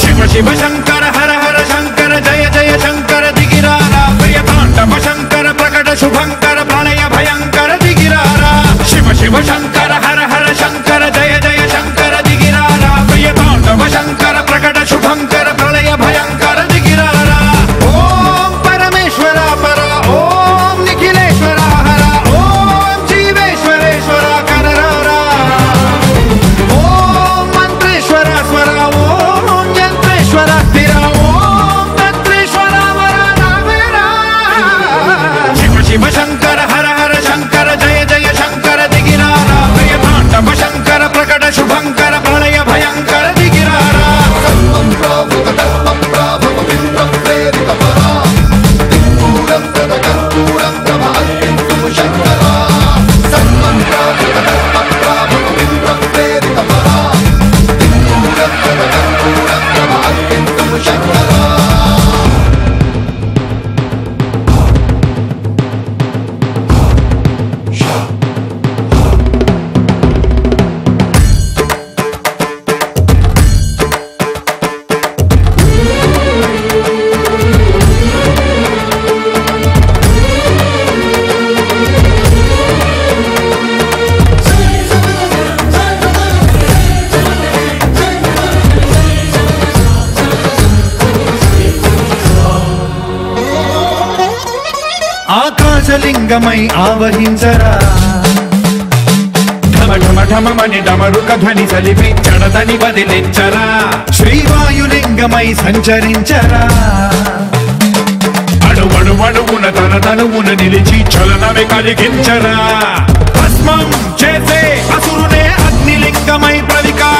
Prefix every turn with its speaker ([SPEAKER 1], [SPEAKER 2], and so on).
[SPEAKER 1] शिव शिव शंकर हर हर शंकर जय जय शंकर दिगिरारा प्रियतांडव शंकर प्रकट शुभंकर प्रलय भयंकर दिगिरारा शिव शिव शंकर हर हर शंकर जय जय शंकर दिगिरारा प्रियतांडव शंकर प्रकट शुभंकर प्रलय भयंकर दिगिरारा ओम परमेश्वरा परा ओम निखिलेश्वरा हरा ओम जीवेश्वरेश्वरा कररारा ओम मंत्रेश्वरा स्वरा ओम यंत्रेश्वरा स्थिरा ओम तंत्रेश्वरा वरा नावेरा शिव शिव शंकर हर हर शंकर जय जय शंकर दिगिरारा प्रियतांडव शंकर प्रकट शुभंकर प्रलय भयंकर दिगिरारा ఆకాశలింగమై ఆవహించరా ఢమ ఢమ ఢమమని డమరుక ధ్వని సలిపి చడదని వదిలించరా శ్రీవాయులింగమై సంచరించరా అణువణువున తన తనువున నిలిచి చలనమే కలిగించరా భస్మం చేసే అసురునే అగ్నిలింగమై ప్రవికార